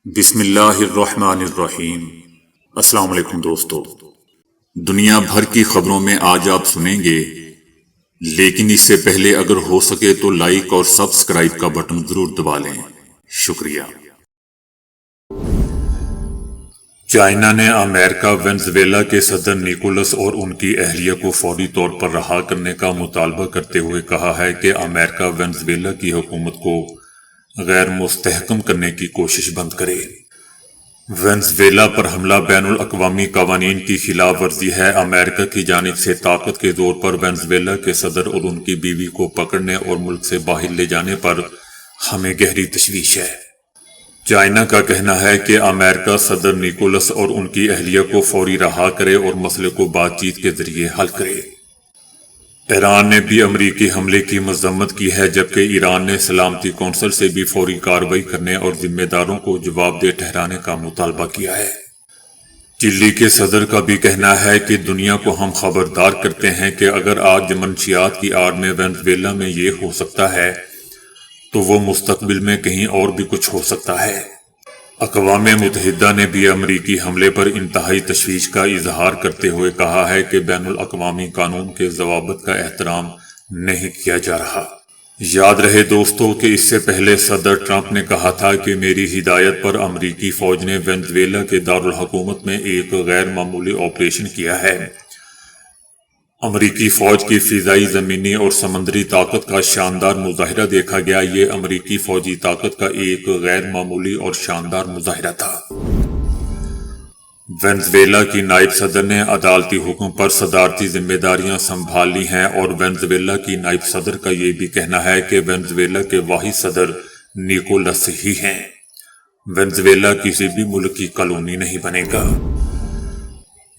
بسم اللہ الرحمن الرحیم۔ السلام علیکم دوستو، دنیا بھر کی خبروں میں آج آپ سنیں گے، لیکن اس سے پہلے اگر ہو سکے تو لائک اور سبسکرائب کا بٹن ضرور دبا لیں۔ شکریہ۔ چائنا نے امریکہ وینزویلا کے صدر نیکولس اور ان کی اہلیہ کو فوری طور پر رہا کرنے کا مطالبہ کرتے ہوئے کہا ہے کہ امریکہ وینزویلا کی حکومت کو غیر مستحکم کرنے کی کوشش بند کرے۔ وینزویلا پر حملہ بین الاقوامی قوانین کی خلاف ورزی ہے۔ امریکہ کی جانب سے طاقت کے زور پر وینزویلا کے صدر اور ان کی بیوی کو پکڑنے اور ملک سے باہر لے جانے پر ہمیں گہری تشویش ہے۔ چائنا کا کہنا ہے کہ امریکہ صدر نیکولس اور ان کی اہلیہ کو فوری رہا کرے اور مسئلے کو بات چیت کے ذریعے حل کرے۔ ایران نے بھی امریکی حملے کی مذمت کی ہے، جبکہ ایران نے سلامتی کونسل سے بھی فوری کارروائی کرنے اور ذمہ داروں کو جواب دہ ٹھہرانے کا مطالبہ کیا ہے۔ چلی کے صدر کا بھی کہنا ہے کہ دنیا کو ہم خبردار کرتے ہیں کہ اگر آج منشیات کی آڑ میں وینزویلا میں یہ ہو سکتا ہے تو وہ مستقبل میں کہیں اور بھی کچھ ہو سکتا ہے۔ اقوام متحدہ نے بھی امریکی حملے پر انتہائی تشویش کا اظہار کرتے ہوئے کہا ہے کہ بین الاقوامی قانون کے ضوابط کا احترام نہیں کیا جا رہا۔ یاد رہے دوستو کہ اس سے پہلے صدر ٹرمپ نے کہا تھا کہ میری ہدایت پر امریکی فوج نے وینزویلا کے دارالحکومت میں ایک غیر معمولی آپریشن کیا ہے۔ امریکی فوج کی فضائی، زمینی اور سمندری طاقت کا شاندار مظاہرہ دیکھا گیا۔ یہ امریکی فوجی طاقت کا ایک غیر معمولی اور شاندار مظاہرہ تھا۔ وینزویلا کی نائب صدر نے عدالتی حکم پر صدارتی ذمہ داریاں سنبھال لی ہیں، اور وینزویلا کی نائب صدر کا یہ بھی کہنا ہے کہ وینزویلا کے واحد صدر نیکولس ہی ہیں۔ وینزویلا کسی بھی ملک کی کالونی نہیں بنے گا۔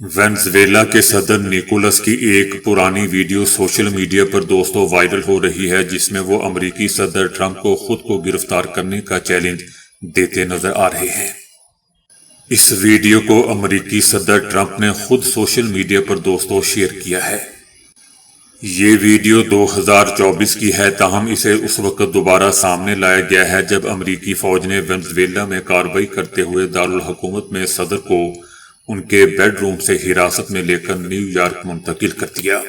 وینزویلا کے صدر نیکولس کی ایک پرانی ویڈیو سوشل میڈیا پر دوستوں وائرل ہو رہی ہے، جس میں وہ امریکی صدر ٹرمپ کو خود کو گرفتار کرنے کا چیلنج دیتے نظر آ رہے ہیں۔ اس ویڈیو کو امریکی صدر ٹرمپ نے خود سوشل میڈیا پر دوستوں شیئر کیا ہے۔ یہ ویڈیو 2024 کی ہے، تاہم اسے اس وقت دوبارہ سامنے لایا گیا ہے جب امریکی فوج نے وینزویلا میں کارروائی کرتے ہوئے دارالحکومت میں صدر کو ان کے بیڈ روم سے حراست میں لے کر نیو یارک منتقل کر دیا۔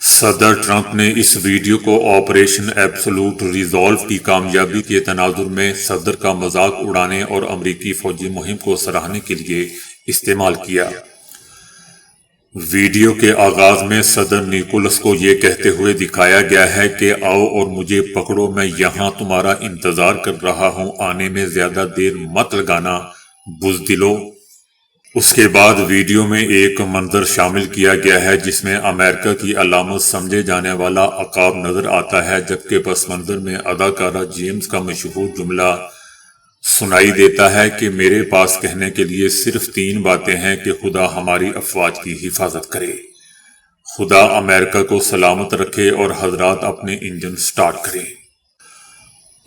صدر ٹرمپ نے اس ویڈیو کو آپریشن ایبسولوٹ ریزالو کی کامیابی کے تناظر میں صدر کا مذاق اڑانے اور امریکی فوجی مہم کو سراہنے کے لیے استعمال کیا۔ ویڈیو کے آغاز میں صدر نیکولس کو یہ کہتے ہوئے دکھایا گیا ہے کہ آؤ اور مجھے پکڑو، میں یہاں تمہارا انتظار کر رہا ہوں، آنے میں زیادہ دیر مت لگانا بزدلو۔ اس کے بعد ویڈیو میں ایک منظر شامل کیا گیا ہے جس میں امریکہ کی علامت سمجھے جانے والا عقاب نظر آتا ہے، جبکہ پس منظر میں اداکارہ جیمز کا مشہور جملہ سنائی دیتا ہے کہ میرے پاس کہنے کے لیے صرف 3 باتیں ہیں کہ خدا ہماری افواج کی حفاظت کرے، خدا امریکہ کو سلامت رکھے، اور حضرات اپنے انجن سٹارٹ کریں۔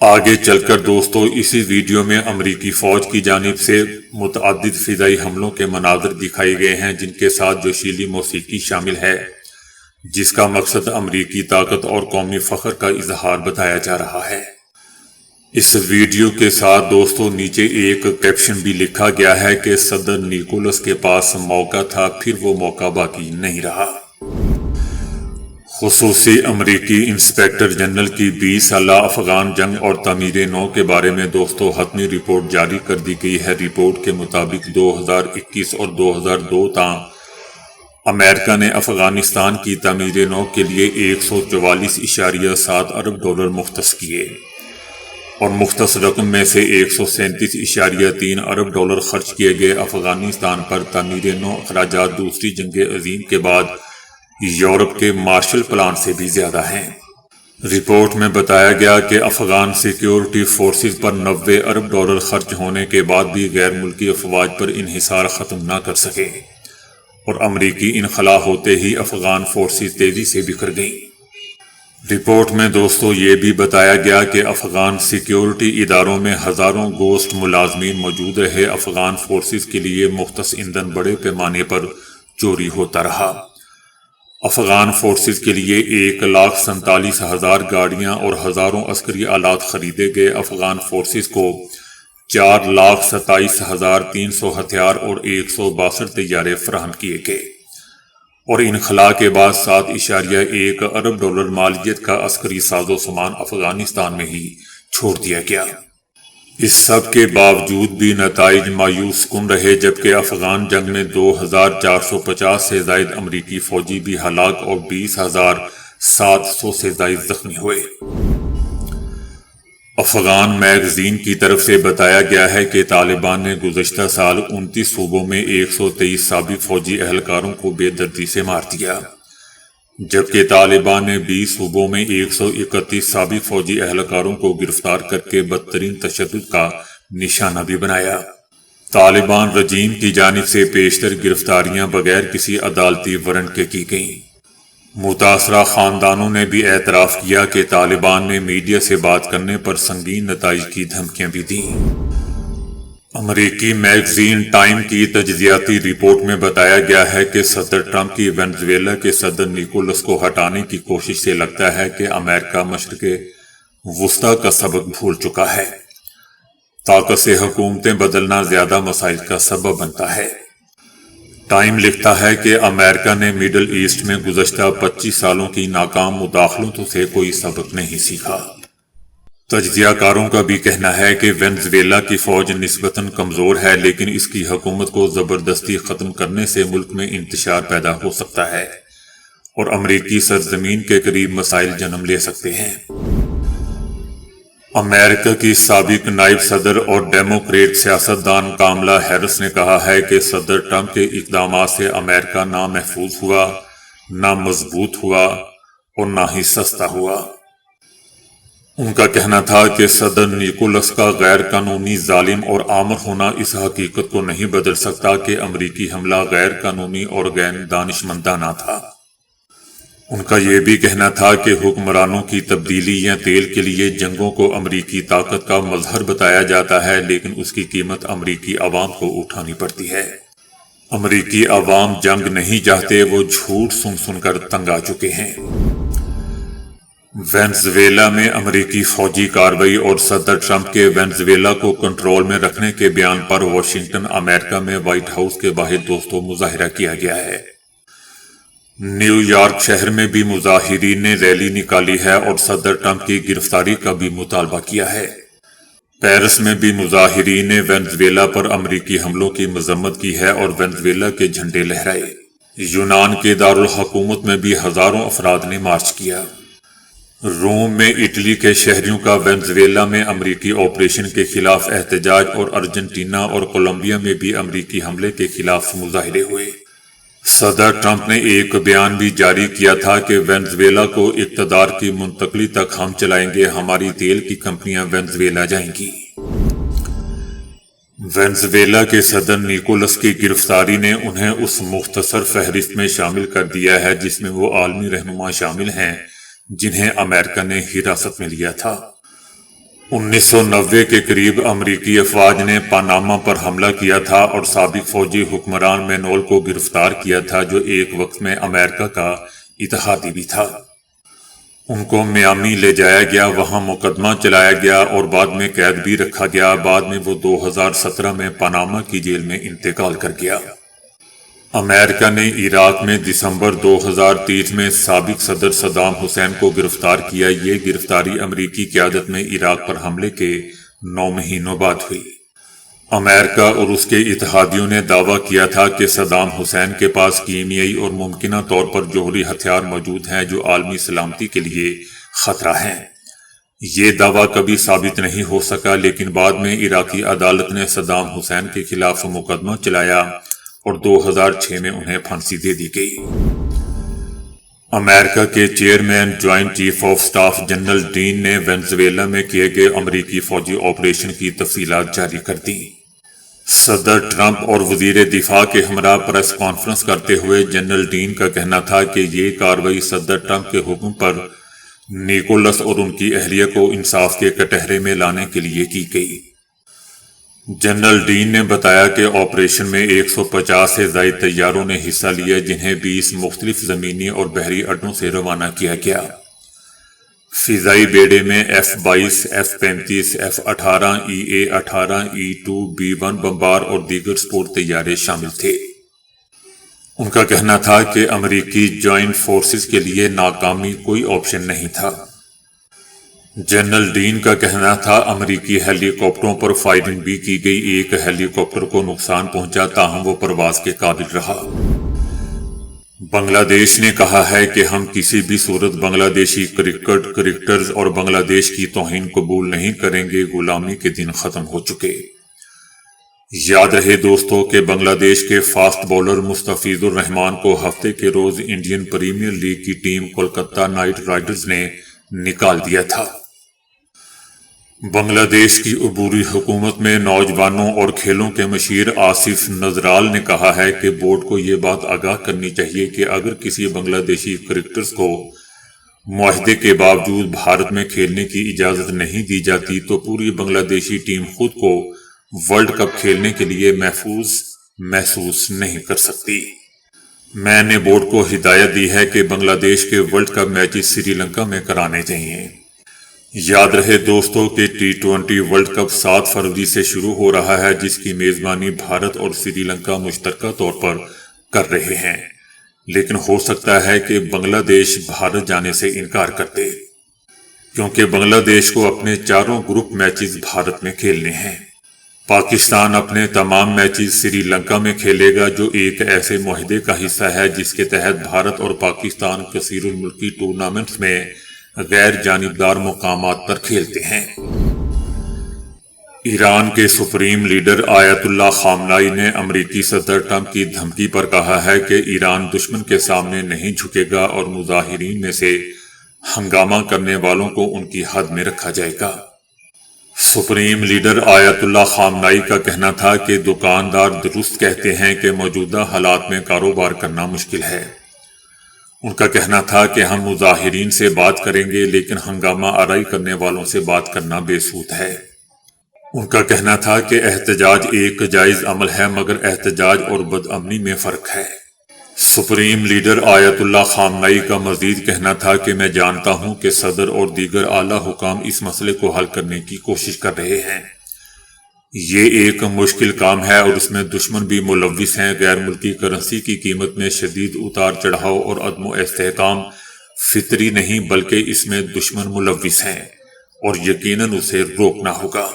آگے چل کر دوستو اسی ویڈیو میں امریکی فوج کی جانب سے متعدد فضائی حملوں کے مناظر دکھائے گئے ہیں، جن کے ساتھ جوشیلی موسیقی شامل ہے، جس کا مقصد امریکی طاقت اور قومی فخر کا اظہار بتایا جا رہا ہے۔ اس ویڈیو کے ساتھ دوستو نیچے ایک کیپشن بھی لکھا گیا ہے کہ صدر نیکولس کے پاس موقع تھا، پھر وہ موقع باقی نہیں رہا۔ خصوصی امریکی انسپیکٹر جنرل کی 20 سالہ افغان جنگ اور تعمیر نو کے بارے میں دوستو حتمی رپورٹ جاری کر دی گئی ہے۔ رپورٹ کے مطابق 2021 اور 2002 تاں امریکہ نے افغانستان کی تعمیر نو کے لیے 144.7 ارب ڈالر مختص کیے، اور مختص رقم میں سے 137.3 ارب ڈالر خرچ کیے گئے۔ افغانستان پر تعمیر نو اخراجات دوسری جنگ عظیم کے بعد یورپ کے مارشل پلان سے بھی زیادہ ہیں۔ رپورٹ میں بتایا گیا کہ افغان سیکیورٹی فورسز پر 90 ارب ڈالر خرچ ہونے کے بعد بھی غیر ملکی افواج پر انحصار ختم نہ کر سکے، اور امریکی انخلا ہوتے ہی افغان فورسز تیزی سے بکھر گئیں۔ رپورٹ میں دوستو یہ بھی بتایا گیا کہ افغان سیکیورٹی اداروں میں ہزاروں گوشت ملازمین موجود رہے۔ افغان فورسز کے لیے مختص ایندھن بڑے پیمانے پر چوری ہوتا رہا۔ افغان فورسز کے لیے 1,47,000 گاڑیاں اور ہزاروں عسکری آلات خریدے گئے۔ افغان فورسز کو 4,27,300 ہتھیار اور 162 طیارے فراہم کیے گئے اور انخلا کے بعد 7.1 ارب ڈالر مالیت کا عسکری ساز و سامان افغانستان میں ہی چھوڑ دیا گیا۔ اس سب کے باوجود بھی نتائج مایوس کن رہے، جبکہ افغان جنگ میں 2,450 سے زائد امریکی فوجی بھی ہلاک اور 20,700 سے زائد زخمی ہوئے۔ افغان میگزین کی طرف سے بتایا گیا ہے کہ طالبان نے گزشتہ سال 29 صوبوں میں 123 سابق فوجی اہلکاروں کو بے دردی سے مار دیا، جبکہ طالبان نے 20 صوبوں میں 131 سابق فوجی اہلکاروں کو گرفتار کر کے بدترین تشدد کا نشانہ بھی بنایا۔ طالبان رجیم کی جانب سے بیشتر گرفتاریاں بغیر کسی عدالتی وارنٹ کے کی گئیں۔ متاثرہ خاندانوں نے بھی اعتراف کیا کہ طالبان نے میڈیا سے بات کرنے پر سنگین نتائج کی دھمکیاں بھی دیں۔ امریکی میگزین ٹائم کی تجزیاتی رپورٹ میں بتایا گیا ہے کہ صدر ٹرمپ کی وینزویلا کے صدر نیکولس کو ہٹانے کی کوشش سے لگتا ہے کہ امریکہ مشرق وسطی کا سبق بھول چکا ہے۔ طاقت سے حکومتیں بدلنا زیادہ مسائل کا سبب بنتا ہے۔ ٹائم لکھتا ہے کہ امریکہ نے مڈل ایسٹ میں گزشتہ 25 سالوں کی ناکام مداخلتوں سے کوئی سبق نہیں سیکھا۔ تجزیہ کاروں کا بھی کہنا ہے کہ وینزویلا کی فوج نسبتاً کمزور ہے، لیکن اس کی حکومت کو زبردستی ختم کرنے سے ملک میں انتشار پیدا ہو سکتا ہے اور امریکی سرزمین کے قریب مسائل جنم لے سکتے ہیں۔ امریکہ کی سابق نائب صدر اور ڈیموکریٹ سیاستدان کاملا ہیرس نے کہا ہے کہ صدر ٹرمپ کے اقدامات سے امریکہ نہ محفوظ ہوا، نہ مضبوط ہوا اور نہ ہی سستا ہوا۔ ان کا کہنا تھا کہ صدر نیکولس کا غیر قانونی ظالم اور آمر ہونا اس حقیقت کو نہیں بدل سکتا کہ امریکی حملہ غیر قانونی اور غیر دانشمندانہ تھا۔ ان کا یہ بھی کہنا تھا کہ حکمرانوں کی تبدیلی یا تیل کے لیے جنگوں کو امریکی طاقت کا مظہر بتایا جاتا ہے، لیکن اس کی قیمت امریکی عوام کو اٹھانی پڑتی ہے۔ امریکی عوام جنگ نہیں چاہتے، وہ جھوٹ سن سن کر تنگ آ چکے ہیں۔ وینزویلا میں امریکی فوجی کارروائی اور صدر ٹرمپ کے وینزویلا کو کنٹرول میں رکھنے کے بیان پر واشنگٹن، امریکہ میں وائٹ ہاؤس کے باہر دوستوں مظاہرہ کیا گیا ہے۔ نیو یارک شہر میں بھی مظاہرین نے ریلی نکالی ہے اور صدر ٹرمپ کی گرفتاری کا بھی مطالبہ کیا ہے۔ پیرس میں بھی مظاہرین نے وینزویلا پر امریکی حملوں کی مذمت کی ہے اور وینزویلا کے جھنڈے لہرائے۔ یونان کے دارالحکومت میں بھی ہزاروں افراد نے مارچ کیا۔ روم میں اٹلی کے شہریوں کا وینزویلا میں امریکی آپریشن کے خلاف احتجاج اور ارجنٹینا اور کولمبیا میں بھی امریکی حملے کے خلاف مظاہرے ہوئے۔ صدر ٹرمپ نے ایک بیان بھی جاری کیا تھا کہ وینزویلا کو اقتدار کی منتقلی تک ہم چلائیں گے، ہماری تیل کی کمپنیاں وینزویلا جائیں گی۔ وینزویلا کے صدر نیکولس کی گرفتاری نے انہیں اس مختصر فہرست میں شامل کر دیا ہے جس میں وہ عالمی رہنما شامل ہیں جنہیں امریکہ نے حراست میں لیا تھا۔ 1990 کے قریب امریکی افواج نے پاناما پر حملہ کیا تھا اور سابق فوجی حکمران مینول کو گرفتار کیا تھا، جو ایک وقت میں امریکہ کا اتحادی بھی تھا۔ ان کو میامی لے جایا گیا، وہاں مقدمہ چلایا گیا اور بعد میں قید بھی رکھا گیا۔ بعد میں وہ 2017 میں پاناما کی جیل میں انتقال کر گیا۔ امریکہ نے عراق میں دسمبر 2023 میں سابق صدر صدام حسین کو گرفتار کیا۔ یہ گرفتاری امریکی قیادت میں عراق پر حملے کے 9 مہینوں بعد ہوئی۔ امریکہ اور اس کے اتحادیوں نے دعویٰ کیا تھا کہ صدام حسین کے پاس کیمیائی اور ممکنہ طور پر جوہری ہتھیار موجود ہیں جو عالمی سلامتی کے لیے خطرہ ہیں۔ یہ دعویٰ کبھی ثابت نہیں ہو سکا، لیکن بعد میں عراقی عدالت نے صدام حسین کے خلاف مقدمہ چلایا اور 2006 میں انہیں پھانسی دے دی گئی۔ امریکہ کے chairman joint chief of staff general Dan نے وینزویلا میں کیے گئے امریکی فوجی آپریشن کی تفصیلات جاری کر دیں۔ صدر ٹرمپ اور وزیر دفاع کے ہمراہ پریس کانفرنس کرتے ہوئے جنرل ڈین کا کہنا تھا کہ یہ کارروائی صدر ٹرمپ کے حکم پر نیکولس اور ان کی اہلیہ کو انصاف کے کٹہرے میں لانے کے لیے کی گئی۔ جنرل ڈین نے بتایا کہ آپریشن میں 150 سے زائد طیاروں نے حصہ لیا، جنہیں 20 مختلف زمینی اور بحری اڈوں سے روانہ کیا گیا۔ فضائی بیڑے میں F-22 F-35 F-18 EA-18 E-2 B-1 بمبار اور دیگر سپور طیارے شامل تھے۔ ان کا کہنا تھا کہ امریکی جوائنٹ فورسز کے لیے ناکامی کوئی آپشن نہیں تھا۔ جنرل ڈین کا کہنا تھا امریکی ہیلی کاپٹروں پر فائرنگ بھی کی گئی، ایک ہیلی کاپٹر کو نقصان پہنچا تاہم وہ پرواز کے قابل رہا۔ بنگلہ دیش نے کہا ہے کہ ہم کسی بھی صورت بنگلہ دیشی کرکٹرز اور بنگلہ دیش کی توہین قبول نہیں کریں گے، غلامی کے دن ختم ہو چکے۔ یاد رہے دوستو کہ بنگلہ دیش کے فاسٹ بولر مستفیض الرحمان کو ہفتے کے روز انڈین پریمیئر لیگ کی ٹیم کولکتہ نائٹ رائڈرز نے نکال دیا تھا۔ بنگلہ دیش کی عبوری حکومت میں نوجوانوں اور کھیلوں کے مشیر آصف نذرال نے کہا ہے کہ بورڈ کو یہ بات آگاہ کرنی چاہیے کہ اگر کسی بنگلہ دیشی کرکٹرز کو معاہدے کے باوجود بھارت میں کھیلنے کی اجازت نہیں دی جاتی تو پوری بنگلہ دیشی ٹیم خود کو ورلڈ کپ کھیلنے کے لیے محفوظ محسوس نہیں کر سکتی۔ میں نے بورڈ کو ہدایت دی ہے کہ بنگلہ دیش کے world cup matches Sri Lanka میں کرانے چاہیے۔ یاد رہے دوستو کہ T20 ورلڈ کپ 7 فروری سے شروع ہو رہا ہے، جس کی میزبانی بھارت اور سری لنکا مشترکہ طور پر کر رہے ہیں، لیکن ہو سکتا ہے کہ بنگلہ دیش بھارت جانے سے انکار کرتے، کیونکہ بنگلہ دیش کو اپنے چاروں گروپ میچز بھارت میں کھیلنے ہیں۔ پاکستان اپنے تمام میچز سری لنکا میں کھیلے گا، جو ایک ایسے معاہدے کا حصہ ہے جس کے تحت بھارت اور پاکستان کثیر الملکی ٹورنامنٹس میں غیر جانبدار مقامات پر کھیلتے ہیں۔ ایران کے سپریم لیڈر آیت اللہ خامنائی نے امریکی صدر ٹرمپ کی دھمکی پر کہا ہے کہ ایران دشمن کے سامنے نہیں جھکے گا اور مظاہرین میں سے ہنگامہ کرنے والوں کو ان کی حد میں رکھا جائے گا۔ سپریم لیڈر آیت اللہ خامنائی کا کہنا تھا کہ دکاندار درست کہتے ہیں کہ موجودہ حالات میں کاروبار کرنا مشکل ہے۔ ان کا کہنا تھا کہ ہم مظاہرین سے بات کریں گے لیکن ہنگامہ آرائی کرنے والوں سے بات کرنا بے سود ہے۔ ان کا کہنا تھا کہ احتجاج ایک جائز عمل ہے مگر احتجاج اور بدامنی میں فرق ہے۔ سپریم لیڈر آیت اللہ خامنائی کا مزید کہنا تھا کہ میں جانتا ہوں کہ صدر اور دیگر اعلیٰ حکام اس مسئلے کو حل کرنے کی کوشش کر رہے ہیں۔ یہ ایک مشکل کام ہے اور اس میں دشمن بھی ملوث ہیں۔ غیر ملکی کرنسی کی قیمت میں شدید اتار چڑھاؤ اور عدم و استحکام فطری نہیں بلکہ اس میں دشمن ملوث ہیں اور یقیناً اسے روکنا ہوگا۔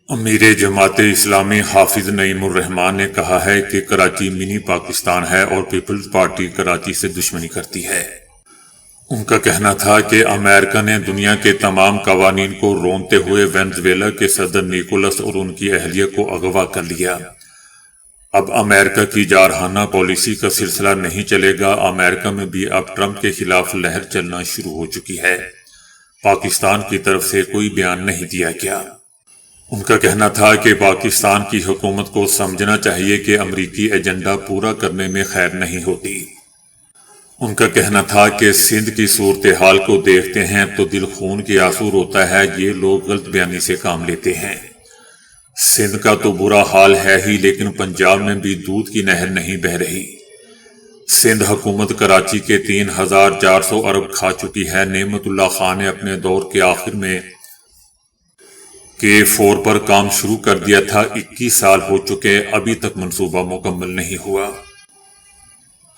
امیر جماعت اسلامی حافظ نعیم الرحمان نے کہا ہے کہ کراچی منی پاکستان ہے اور پیپلز پارٹی کراچی سے دشمنی کرتی ہے۔ ان کا کہنا تھا کہ امریکہ نے دنیا کے تمام قوانین کو رونتے ہوئے وینزویلا کے صدر نیکولس اور ان کی اہلیہ کو اغوا کر لیا۔ اب امریکہ کی جارحانہ پالیسی کا سلسلہ نہیں چلے گا۔ امریکہ میں بھی اب ٹرمپ کے خلاف لہر چلنا شروع ہو چکی ہے۔ پاکستان کی طرف سے کوئی بیان نہیں دیا گیا۔ ان کا کہنا تھا کہ پاکستان کی حکومت کو سمجھنا چاہیے کہ امریکی ایجنڈا پورا کرنے میں خیر نہیں ہوتی۔ ان کا کہنا تھا کہ سندھ کی صورتحال کو دیکھتے ہیں تو دل خون کے آنسو روتا ہے، یہ لوگ غلط بیانی سے کام لیتے ہیں۔ سندھ کا تو برا حال ہے ہی لیکن پنجاب میں بھی دودھ کی نہر نہیں بہہ رہی۔ سندھ حکومت کراچی کے 3400 ارب کھا چکی ہے۔ نعمت اللہ خان نے اپنے دور کے آخر میں K4 پر کام شروع کر دیا تھا، 21 سال ہو چکے، ابھی تک منصوبہ مکمل نہیں ہوا۔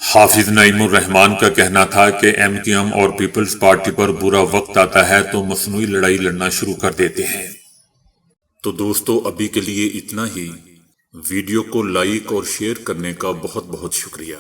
حافظ نعیم الرحمان کا کہنا تھا کہ MQM اور پیپلز پارٹی پر برا وقت آتا ہے تو مصنوعی لڑائی لڑنا شروع کر دیتے ہیں۔ تو دوستو ابھی کے لیے اتنا ہی۔ ویڈیو کو لائک اور شیئر کرنے کا بہت بہت شکریہ۔